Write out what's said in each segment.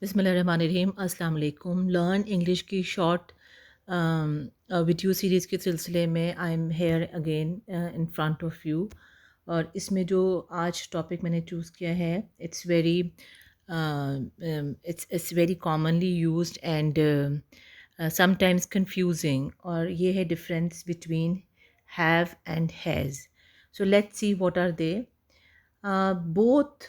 बिस्मिल्लाहिर्रहमानिर्रहीम अस्सलाम वालेकुम। लर्न इंग्लिश की शॉर्ट वीडियो सीरीज़ के सिलसिले में I am here again in front of you. और इसमें जो आज टॉपिक मैंने चूज़ किया है it's very commonly used and sometimes confusing, और ये है difference between have and has. So let's see what are they. Both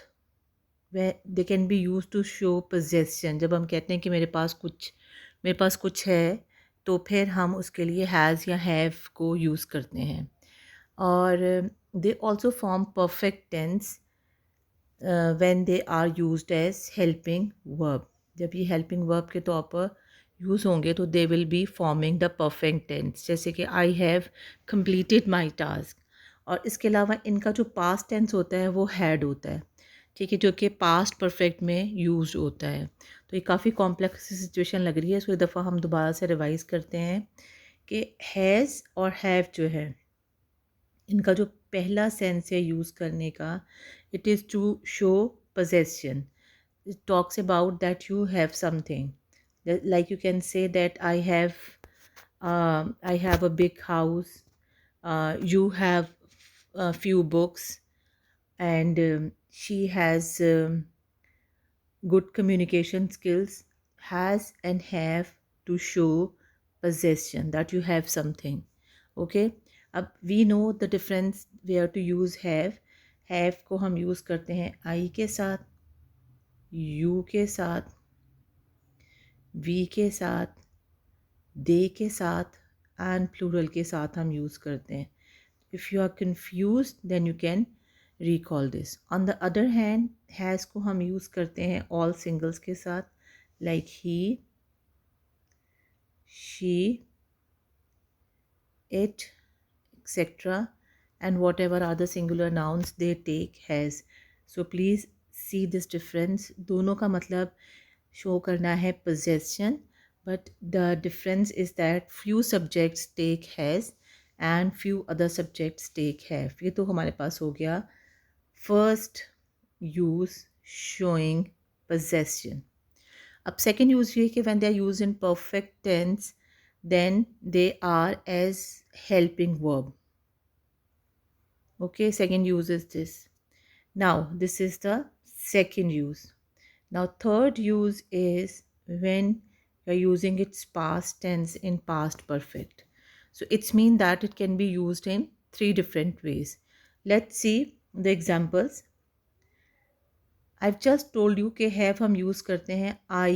where they can be used to show possession। जब हम कहते हैं कि मेरे पास कुछ है, तो फिर हम उसके लिए हैज़ या हैव को यूज़ करते हैं। और they also form perfect tense when they are used as helping verb. जब ये हेल्पिंग वर्ब के तौर पर यूज़ होंगे तो they will be forming the perfect tense, जैसे कि I have completed my task. और इसके अलावा इनका जो पास्ट टेंस होता है वो हैड होता है, ठीक है, जो कि पास्ट परफेक्ट में यूज होता है। तो ये काफ़ी कॉम्प्लेक्स सिचुएशन लग रही है, इसको एक दफ़ा हम दोबारा से रिवाइज़ करते हैं कि हैज़ और हैव जो है, इनका जो पहला सेंस है यूज़ करने का, it is to show possession. It talks about that you have something. Like you can say that I have a big house. You have a few books, and she has good communication skills. Has and have to show possession that you have something. Okay, अब we know the difference where to use have को हम use करते हैं I के साथ, you के साथ, we के साथ, they के साथ and plural के साथ हम यूज़ करते हैं। If you are confused, then you can recall this. On the other hand, has को हम यूज़ करते हैं all singles के साथ, like he, she, it, etc. And whatever are the singular nouns they take has. So please see this difference. दोनों का मतलब show करना है possession, but the difference is that few subjects take has and few other subjects take have. ये तो हमारे पास हो गया first use showing possession. अब second use ये कि when they are used in perfect tense, then they are as helping verb. Okay, second use is this. Now this is the second use. Now third use is when you're using its past tense in past perfect. So it's mean that it can be used in three different ways. Let's see the examples. I've just told you कि have हम use करते हैं I,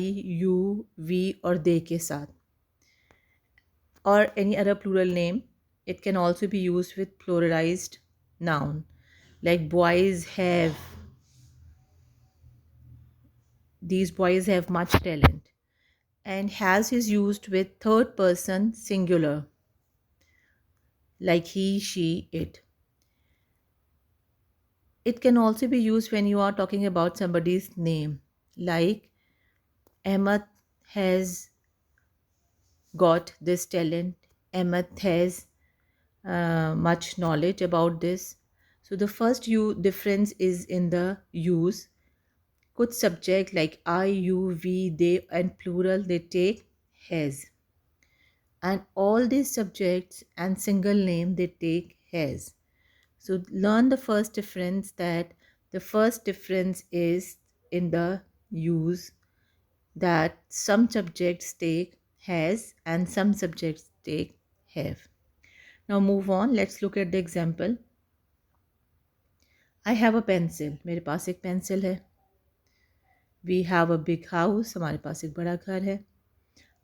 you, we और they के साथ, or any other plural name. It can also be used with pluralized noun, like boys have, these boys have much talent. And has is used with third person singular, like he, she, it. It can also be used when you are talking about somebody's name, like Ahmed has got this talent, Ahmed has much knowledge about this. So the first difference is in the use. Kuch subject like I, you, we, they and plural they take has, and all these subjects and single name they take has. So learn the first difference, that the first difference is in the use, that some subjects take has and some subjects take have. Now move on, let's look at the example. I have a pencil, मेरे पास एक pencil है. We have a big house, हमारे पास एक बड़ा घर है.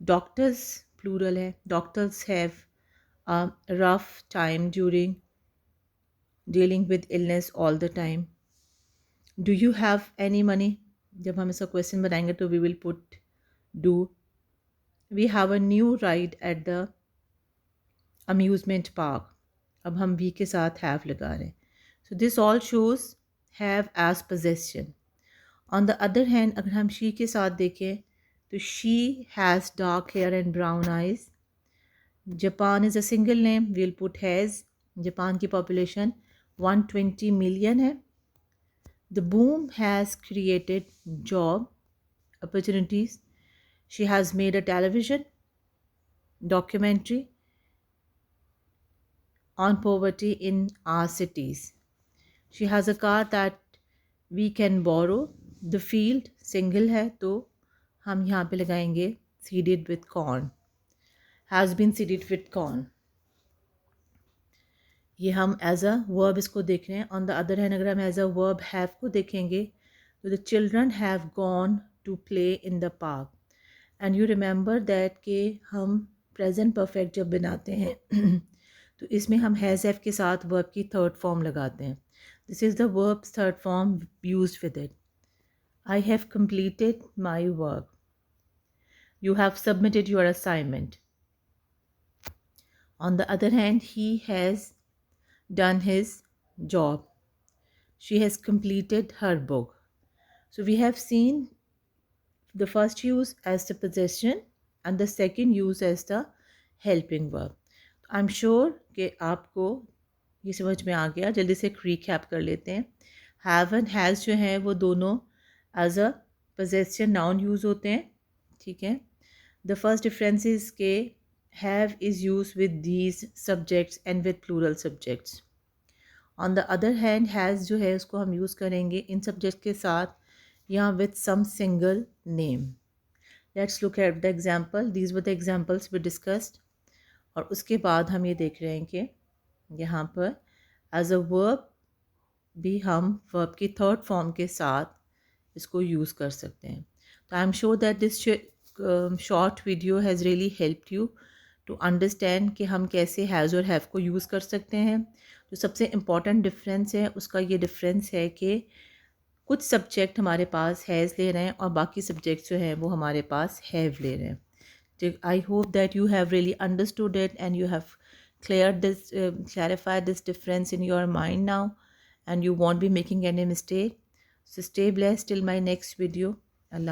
Doctors plural है. Doctors have a rough time during dealing with illness all the time. Do you have any money? जब हम इसका क्वेश्चन बनाएंगे तो we will put do. We have a new ride at the amusement park. अब हम we के साथ have लगा रहे हैं. So this all shows have as possession. On the other hand, अगर हम she के साथ देखें तो she has dark hair and brown eyes. Japan is a single name. We'll put has. Japan की population 120 million है. The boom has created job. opportunities. She has made a television documentary on poverty in our cities. She has a car that we can borrow. The field single है तो हम यहाँ पे लगाएंगे seeded with corn. Has been seeded with corn. ये हम as a verb इसको देख रहे हैं. ऑन द अदर हैंड अगर हम एज अ वर्ब हैव को देखेंगे तो the children have gone to play in the park. And you remember that कि हम प्रेजेंट परफेक्ट जब बनाते हैं तो इसमें हम हैज़ हैव के साथ वर्ब की थर्ड फॉर्म लगाते हैं. This is the verbs third form used with it. I have completed my work. You have submitted your assignment. On the other hand, he has done his job. She has completed her book. So we have seen the first use as the possession and the second use as the helping verb. I'm sure कि आपको ये समझ में आ गया. जल्दी से एक recap कर लेते हैं. Have and has जो है वो दोनों as a possession noun use होते हैं. ठीक है. The first difference is कि have is used with these subjects and with plural subjects. On the other hand has जो है उसको हम यूज़ करेंगे इन सब्जेक्ट के साथ या with some single name. Let's look at the example. These were the examples we discussed. और उसके बाद हम ये देख रहे हैं कि यहाँ पर एज अ वर्ब भी हम वर्ब की थर्ड फॉर्म के साथ इसको यूज़ कर सकते हैं. तो I am sure that this short video has really helped you to understand कि हम कैसे हैज़ और हैव को यूज़ कर सकते हैं. जो सबसे इम्पॉर्टेंट डिफरेंस है उसका ये डिफरेंस है कि कुछ सब्जेक्ट हमारे पास हैज़ ले रहे हैं और बाकी सब्जेक्ट जो हैं वो हमारे पास हैव ले रहे हैं. I hope that you have really understood it and you have clarified this difference in your mind now and you won't be making any mistake. So stay blessed till my next video. Allah